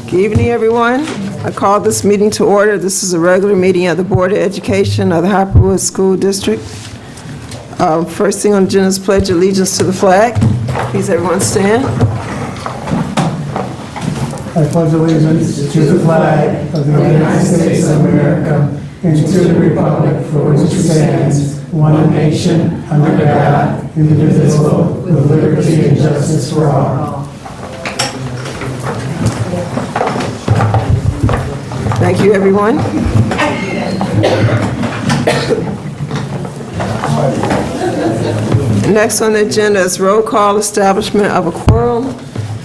Good evening, everyone. I call this meeting to order. This is a regular meeting of the Board of Education of the Hyperwood School District. First thing on the agenda is pledge allegiance to the flag. Please, everyone stand. I pledge allegiance to the flag of the United States of America and to the republic for which it stands, one nation, under God, indivisible, with liberty and justice for all. Thank you, everyone. Next on the agenda is roll call establishment of a quorum.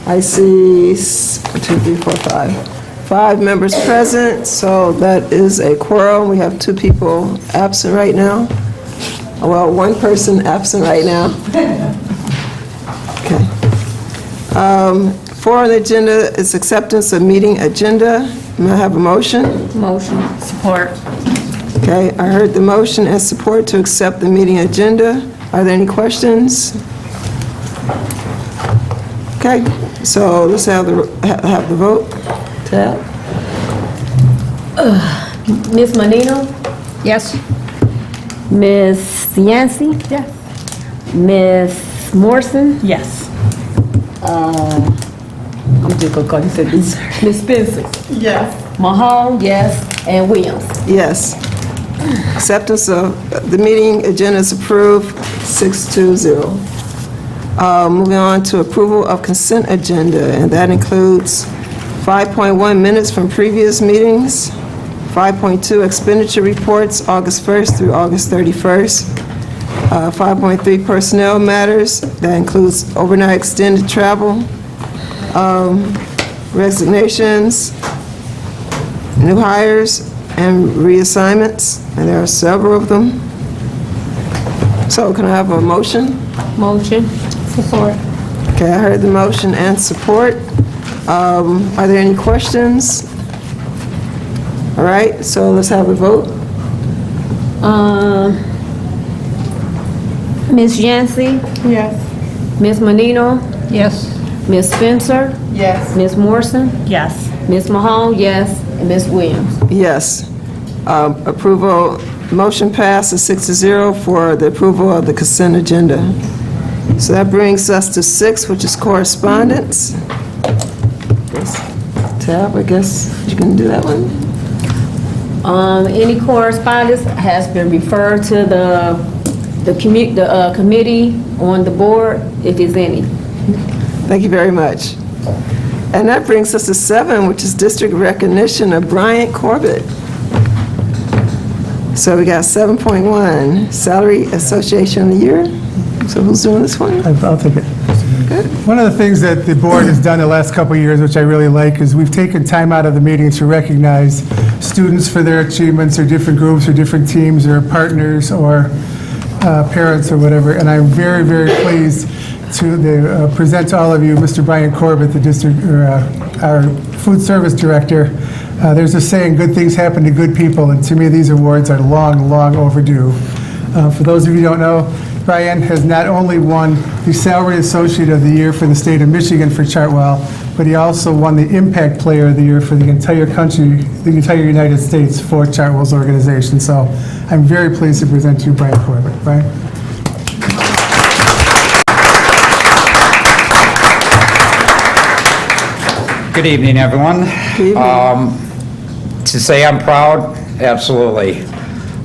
I see 5 members present, so that is a quorum. We have 2 people absent right now. Well, 1 person absent right now. Okay. 4 on the agenda is acceptance of meeting agenda. May I have a motion? Motion. Support. Okay, I heard the motion and support to accept the meeting agenda. Are there any questions? Okay, so let's have the vote. Tab? Ms. Menino? Yes. Ms. Yancey? Yes. Ms. Morrison? Yes. I'm just going to call you Ms. Spencer? Yes. Mahal? Yes. And Williams? Yes. Acceptance of the meeting agenda is approved, 6-0. Moving on to approval of consent agenda, and that includes 5.1 minutes from previous meetings, 5.2 expenditure reports, August 1st through August 31st, 5.3 personnel matters, that includes overnight extended travel, resignations, new hires, and reassignments, and there are several of them. So can I have a motion? Motion. Support. Okay, I heard the motion and support. Are there any questions? All right, so let's have a vote. Ms. Yancey? Yes. Ms. Menino? Yes. Ms. Spencer? Yes. Ms. Morrison? Yes. Ms. Mahal? Yes. And Ms. Williams? Yes. Approval, motion passes 6-0 for the approval of the consent agenda. So that brings us to 6, which is correspondence. Tab, I guess you can do that one. Any correspondence has been referred to the committee on the board, if there's any. Thank you very much. And that brings us to 7, which is district recognition of Bryant Corbett. So we got 7.1, Salary Association of the Year. So who's doing this one? I'll take it. Good. One of the things that the board has done the last couple of years, which I really like, is we've taken time out of the meeting to recognize students for their achievements, or different groups, or different teams, or partners, or parents, or whatever. And I'm very, very pleased to present to all of you Mr. Brian Corbett, the district, our food service director. There's a saying, good things happen to good people, and to me these awards are long, long overdue. For those of you who don't know, Brian has not only won the Salary Associate of the Year for the state of Michigan for Chartwell, but he also won the Impact Player of the Year for the entire country, the entire United States, for Chartwell's organization. So I'm very pleased to present to you Brian Corbett. Brian? Good evening, everyone. Good evening. To say I'm proud, absolutely.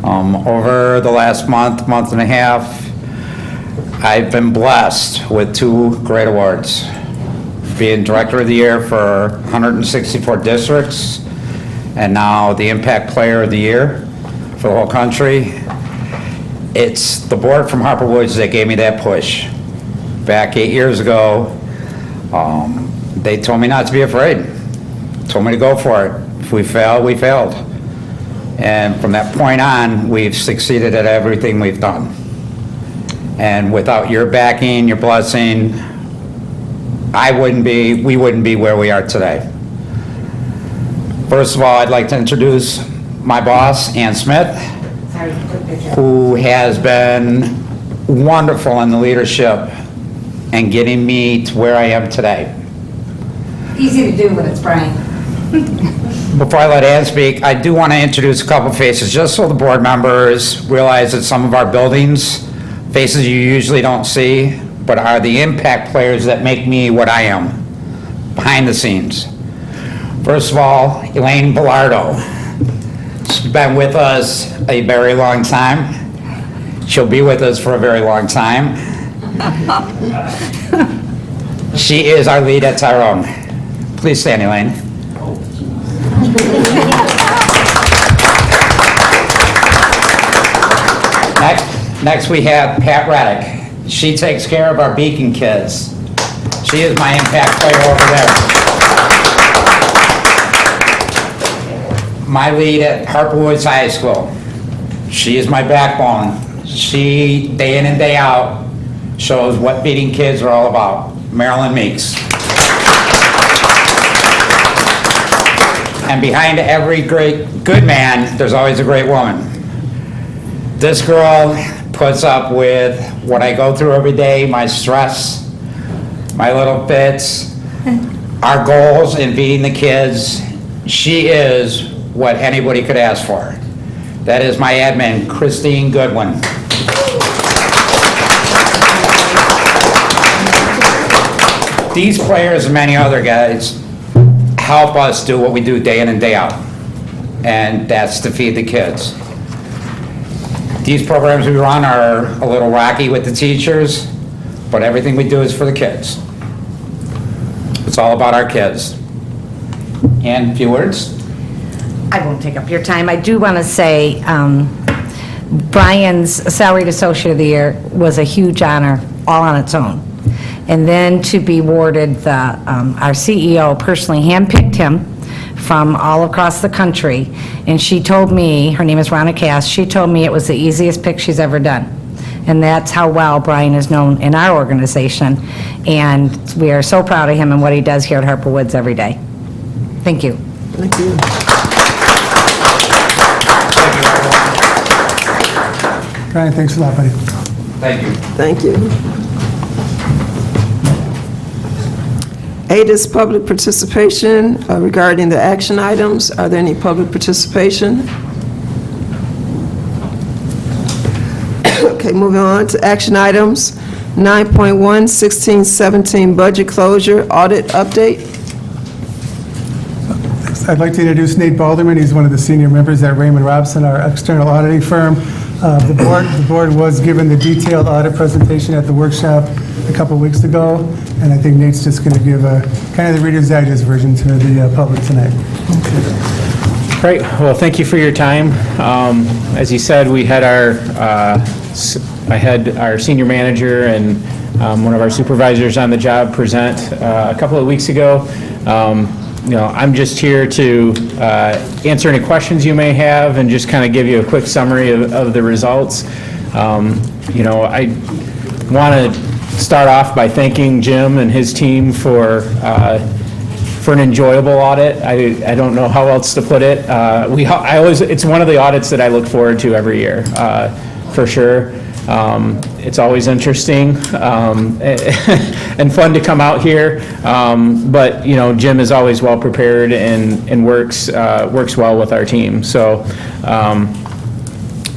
Over the last month and a half, I've been blessed with 2 great awards. Being Director of the Year for 164 districts, and now the Impact Player of the Year for the whole country. It's the board from Harper Woods that gave me that push. Back 8 years ago, they told me not to be afraid. Told me to go for it. If we fail, we failed. And from that point on, we've succeeded at everything we've done. And without your backing, your blessing, we wouldn't be where we are today. First of all, I'd like to introduce my boss, Ann Smith, who has been wonderful in the leadership and getting me to where I am today. Easy to do when it's Brian. Before I let Ann speak, I do want to introduce a couple faces, just so the board members realize that some of our buildings, faces you usually don't see, but are the impact players that make me what I am, behind the scenes. First of all, Elaine Bellardo. She's been with us a very long time. She'll be with us for a very long time. She is our lead at Tyrone. Please stand, Elaine. Next we have Pat Reddick. She takes care of our Beacon kids. She is my impact player over there. My lead at Harper Woods High School. She is my backbone. She, day in and day out, shows what Beacon kids are all about. Marilyn Meeks. And behind every great good man, there's always a great woman. This girl puts up with what I go through every day, my stress, my little fits, our goals in feeding the kids. She is what anybody could ask for. That is my admin, Christine Goodwin. These players and many other guys help us do what we do day in and day out, and that's to feed the kids. These programs we run are a little rocky with the teachers, but everything we do is for the kids. It's all about our kids. And a few words? I won't take up your time. I do want to say Brian's Salaried Associate of the Year was a huge honor all on its own. And then to be awarded our CEO personally handpicked him from all across the country. And she told me, her name is Ronna Cass, she told me it was the easiest pick she's ever done. And that's how well Brian is known in our organization. And we are so proud of him and what he does here at Harper Woods every day. Thank you. Thank you. Brian, thanks a lot, buddy. Thank you. Thank you. 8 is public participation regarding the action items. Are there any public participation? Okay, moving on to action items. 9.1, 16-17 budget closure, audit update. I'd like to introduce Nate Balderman. He's one of the senior members at Raymond Robson, our external auditing firm. The board was given the detailed audit presentation at the workshop a couple weeks ago, and I think Nate's just going to give a kind of the Reader's Digest version to the public tonight. Great. Well, thank you for your time. As you said, we had I had our senior manager and one of our supervisors on the job present a couple of weeks ago. I'm just here to answer any questions you may have and just kind of give you a quick summary of the results. I want to start off by thanking Jim and his team for an enjoyable audit. I don't know how else to put it. It's one of the audits that I look forward to every year, for sure. It's always interesting and fun to come out here, but Jim is always well prepared and works well with our team. So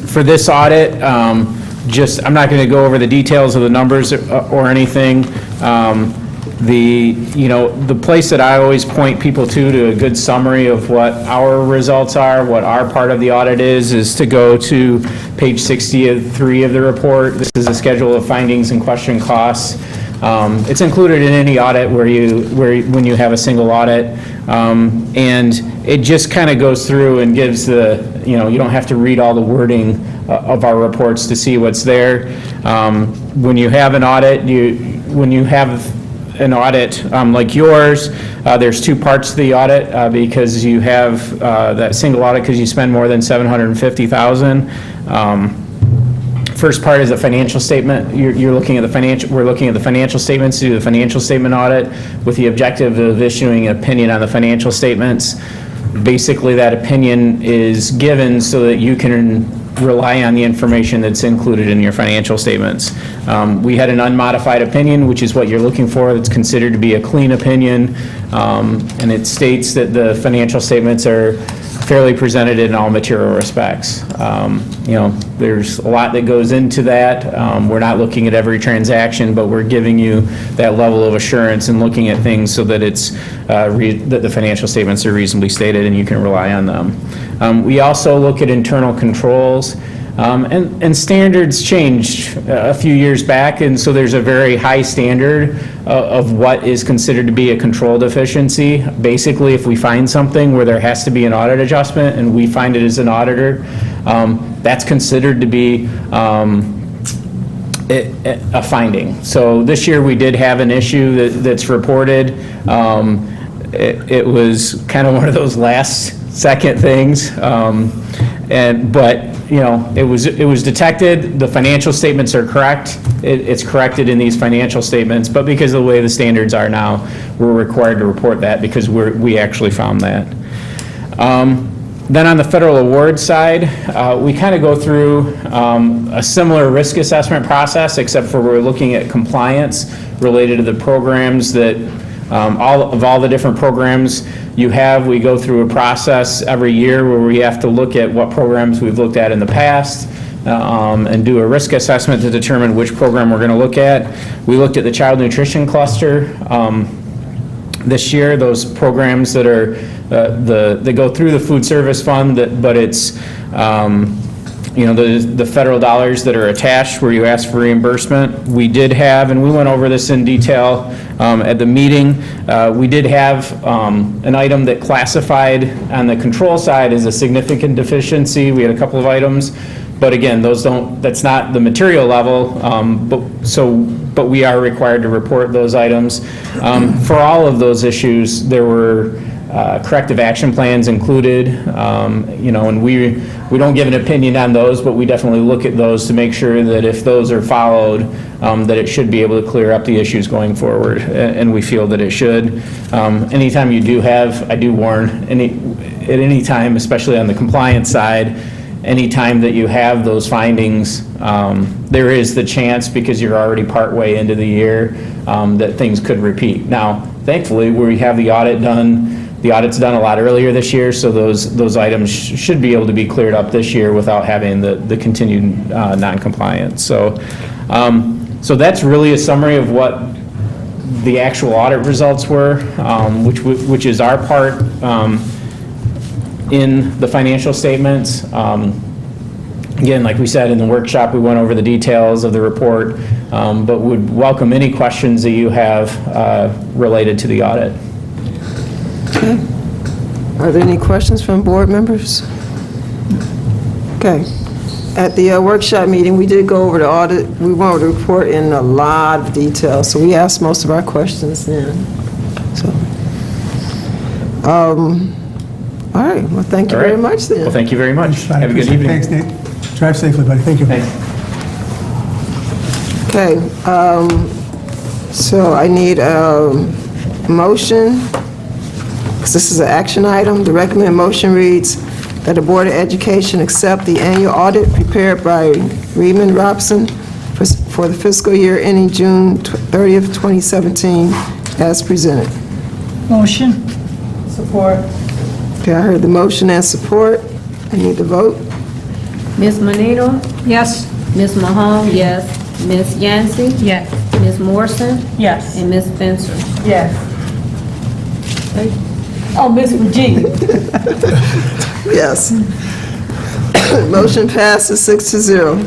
for this audit, I'm not going to go over the details of the numbers or anything. The place that I always point people to a good summary of what our results are, what our part of the audit is to go to page 63 of the report. This is a schedule of findings and question costs. It's included in any audit when you have a single audit, and it just kind of goes through and gives you don't have to read all the wording of our reports to see what's there. When you have an audit, like yours, there's two parts to the audit because you have that single audit because you spend more than $750,000. First part is a financial statement. We're looking at the financial statements to do the financial statement audit with the objective of issuing an opinion on the financial statements. Basically, that opinion is given so that you can rely on the information that's included in your financial statements. We had an unmodified opinion, which is what you're looking for. It's considered to be a clean opinion, and it states that the financial statements are fairly presented in all material respects. There's a lot that goes into that. We're not looking at every transaction, but we're giving you that level of assurance and looking at things so that it's that the financial statements are reasonably stated and you can rely on them. We also look at internal controls. And standards changed a few years back, and so there's a very high standard of what is considered to be a control deficiency. Basically, if we find something where there has to be an audit adjustment and we find it as an auditor, that's considered to be a finding. So this year we did have an issue that's reported. It was kind of one of those last second things, but it was detected. The financial statements are correct. It's corrected in these financial statements, but because of the way the standards are now, we're required to report that because we actually found that. Then on the federal award side, we kind of go through a similar risk assessment process, except for we're looking at compliance related to the programs that all the different programs you have. We go through a process every year where we have to look at what programs we've looked at in the past and do a risk assessment to determine which program we're going to look at. We looked at the child nutrition cluster this year, those programs that are they go through the food service fund, but it's the federal dollars that are attached where you ask for reimbursement. We did have, and we went over this in detail at the meeting, we did have an item that classified on the control side as a significant deficiency. We had a couple of items, but again, that's not the material level, but we are required to report those items. For all of those issues, there were corrective action plans included, and we don't give an opinion on those, but we definitely look at those to make sure that if those are followed, that it should be able to clear up the issues going forward, and we feel that it should. Anytime you do have, I do warn, at any time, especially on the compliance side, anytime that you have those findings, there is the chance, because you're already partway into the year, that things could repeat. Now, thankfully, we have the audit done. The audit's done a lot earlier this year, so those items should be able to be cleared up this year without having the continued non-compliance. So that's really a summary of what the actual audit results were, which is our part in the financial statements. Again, like we said in the workshop, we went over the details of the report, but would welcome any questions that you have related to the audit. Okay. Are there any questions from board members? Okay. At the workshop meeting, we did go over the audit. We went over the report in a lot of detail, so we asked most of our questions then. So, all right. Well, thank you very much then. Well, thank you very much. I Have a good appreciate it. evening. Thanks, Nate. Drive safely, buddy. Thank you. Thanks. Okay. So I need a motion, because this is an action item. The recommended motion reads that the Board of Education accept the annual audit prepared by Reedman Robson for the fiscal year ending June 30th, 2017, as presented. Motion. Support. Okay, I heard the motion and support. I need to vote. Ms. Menino? Yes. Ms. Mahone, yes. Ms. Yancey? Yes. Ms. Morrison? Yes. And Ms. Spencer? Yes. Oh, Ms. Virginia? Yes. Motion passes 6-0.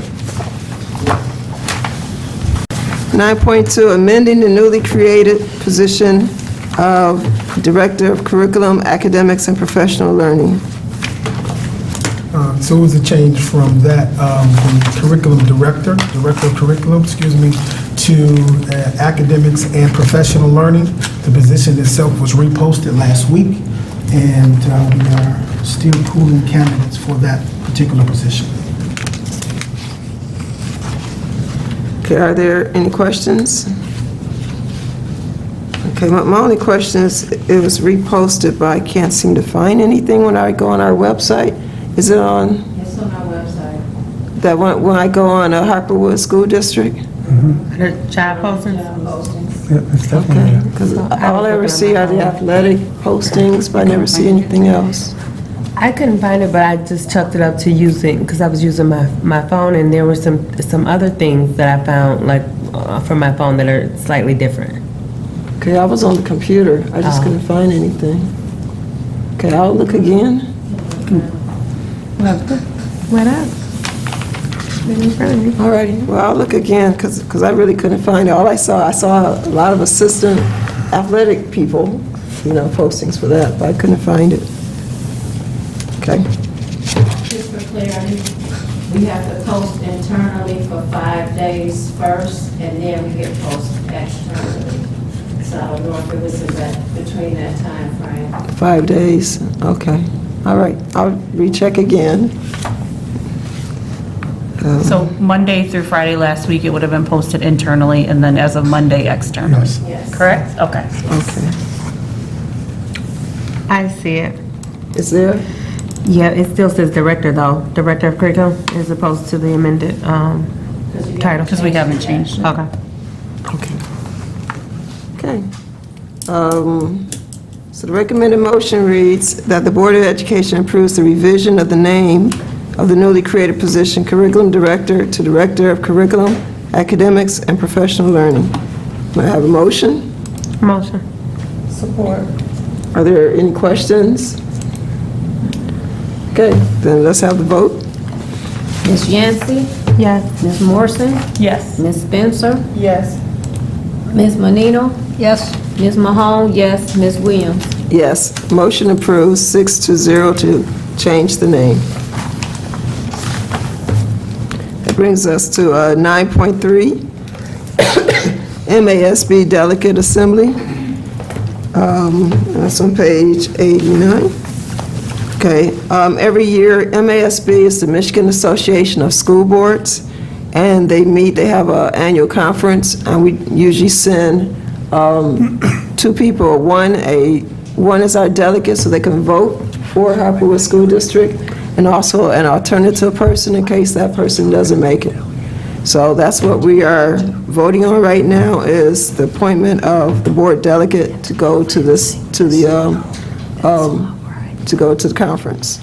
9.2, amending the newly created position of Director of Curriculum, Academics, and Professional Learning. So it was a change from that, from curriculum director of curriculum, to academics and professional learning. The position itself was reposted last week, and we are still pooling candidates for that particular position. Okay, are there any questions? Okay, my only question is, it was reposted, but I can't seem to find anything when I go on our website. Is it on? It's on our website. that when I go on Harperwood School District? The job postings? Yeah, it's definitely, Okay, because all I ever see are the athletic postings, but I never see anything else. I couldn't find it, but I just chucked it up to use it because I was using my phone, and there were some other things that I found, like, from my phone that are slightly different. Okay, I was on the computer, I just couldn't find anything. Okay, I'll look again. What up? Been in front of me. All righty, well, I'll look again, because I really couldn't find it. All I saw a lot of assistant athletic people, postings for that, but I couldn't find it. Okay. Just for clarity, we have to post internally for 5 days first, and then we get posted externally. So I don't know if it was between that time frame. 5 days, okay. All right, I'll recheck again. So Monday through Friday last week, it would have been posted internally, and then as of Monday, externally? yes. Yes. Correct? Okay. Okay. I see it. Is there? Yeah, it still says director, though. Director of curriculum, as opposed to the amended title. Because we haven't changed it. Okay. Okay. So the recommended motion reads that the Board of Education approves the revision of the name of the newly created position Curriculum Director to Director of Curriculum, Academics, and Professional Learning. May I have a motion? Motion. Support. Are there any questions? Okay, then let's have the vote. Ms. Yancey, Yes. Ms. Morrison, Yes. Ms. Spencer, Yes. Ms. Menino, Yes. Ms. Mahone, yes, Ms. Williams. Yes, motion approved, 6-0 to change the name. That brings us to 9.3, MASB Delegate Assembly. That's on page 89. Okay, every year, MASB is the Michigan Association of School Boards, and they meet, they have an annual conference, and we usually send 2 people. One is our delegate, so they can vote for Harperwood School District, and also an alternative person in case that person doesn't make it. So that's what we are voting on right now, is the appointment of the board delegate to go to the conference.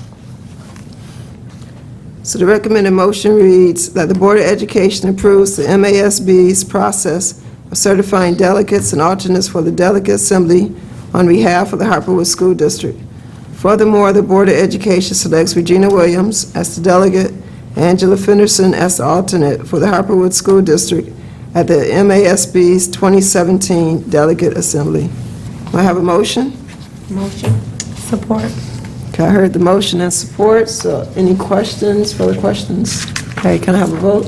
So the recommended motion reads that the Board of Education approves the MASB's process of certifying delegates and alternates for the Delegate Assembly on behalf of the Harperwood School District. Furthermore, the Board of Education selects Regina Williams as the delegate, Angela Fenderson as the alternate for the Harperwood School District at the MASB's 2017 Delegate Assembly. May I have a motion? Motion. Support. Okay, I heard the motion and support, so any questions, further questions? Okay, can I have a vote?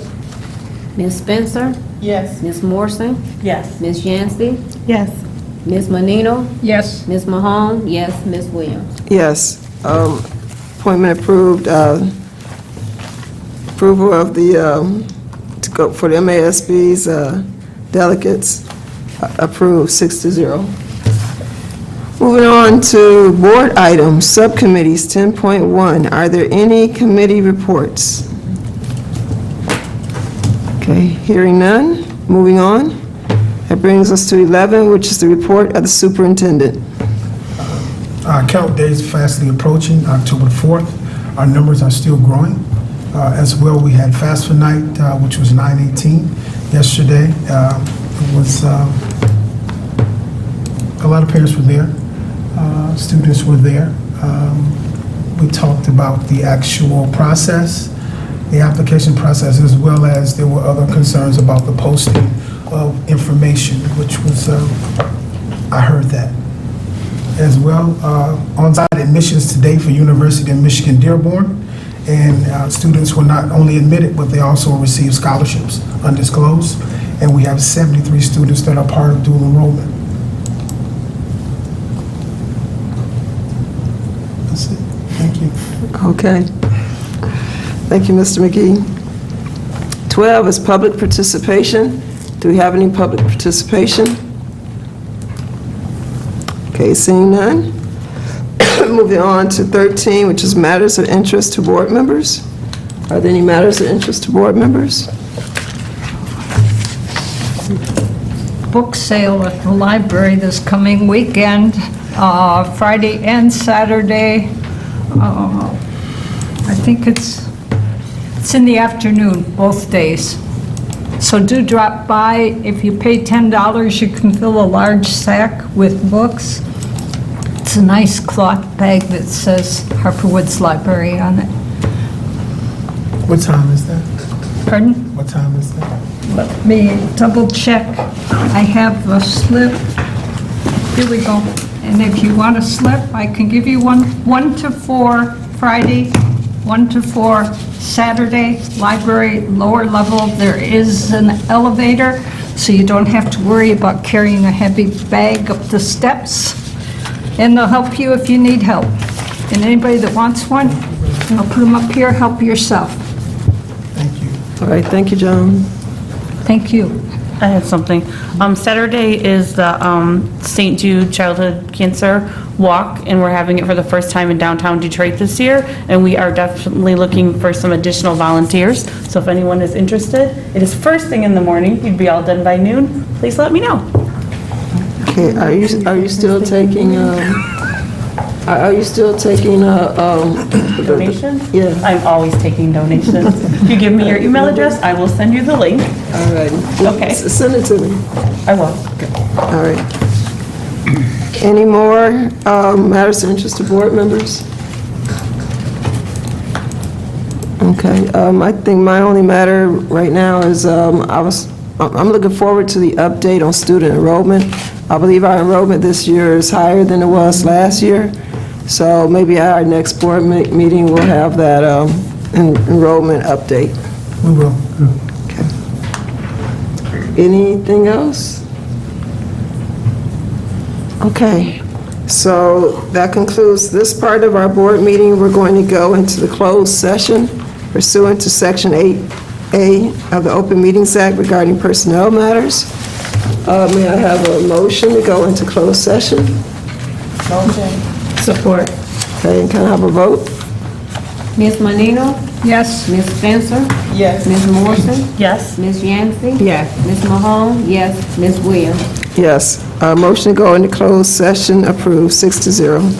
Ms. Spencer, Yes. Ms. Morrison, Yes. Ms. Yancey, Yes. Ms. Menino, Yes. Ms. Mahone, yes, Ms. Williams. Yes. Appointment approved, approval of the, to go for the MASB's delegates, approved 6-0. Moving on to board items, subcommittees, 10.1. Are there any committee reports? Okay, hearing none, moving on. That brings us to 11, which is the report of the superintendent. Count days fastly approaching, October 4th. Our numbers are still growing. As well, we had FAFSA night, which was 9/18 yesterday. It was, a lot of parents were there. Students were there. We talked about the actual process, the application process, as well as there were other concerns about the posting of information, which was, I heard that. As well, on-site admissions today for University of Michigan Dearborn, and students were not only admitted, but they also received scholarships, undisclosed, and we have 73 students that are part of dual enrollment. That's it. Thank you. Okay. Thank you, Mr. McGee. 12 is public participation. Do we have any public participation? Okay, seeing none. Moving on to 13, which is matters of interest to board members. Are there any matters of interest to board members? Book sale at the library this coming weekend, Friday and Saturday. I think it's in the afternoon, both days. So do drop by. If you pay $10, you can fill a large sack with books. It's a nice cloth bag that says Harper Woods Library on it. What time is that? Pardon? What time is that? Let me double check. I have the slip. Here we go. And if you want a slip, I can give you 1 to 4 Friday, 1 to 4 Saturday, library, lower level. There is an elevator, so you don't have to worry about carrying a heavy bag up the steps. And they'll help you if you need help. And anybody that wants one, I'll put them up here, help yourself. Thank you. All right, thank you, Joan. Thank you. I had something. Saturday is the St. Jude Childhood Cancer Walk, and we're having it for the first time in downtown Detroit this year, and we are definitely looking for some additional volunteers. So if anyone is interested, it is first thing in the morning. You'd be all done by noon. Please let me know. Okay, are you still taking, Donations? Yeah. I'm always taking donations. If you give me your email address, I will send you the link. All right. Okay. Send it to me. I will. All right. Any more matters of interest to board members? Okay, I think my only matter right now is, I'm looking forward to the update on student enrollment. I believe our enrollment this year is higher than it was last year, so maybe at our next board meeting, we'll have that enrollment update. We will. Anything else? Okay, so that concludes this part of our board meeting. We're going to go into the closed session pursuant to Section 8A of the Open Meetings Act regarding personnel matters. May I have a motion to go into closed session? Motion. Support. Okay, and can I have a vote? Ms. Menino? Yes. Ms. Spencer? Yes. Ms. Morrison? Yes. Ms. Yancey? Yes. Ms. Mahone? Yes. Ms. Williams? Yes. Motion to go into closed session approved, 6-0.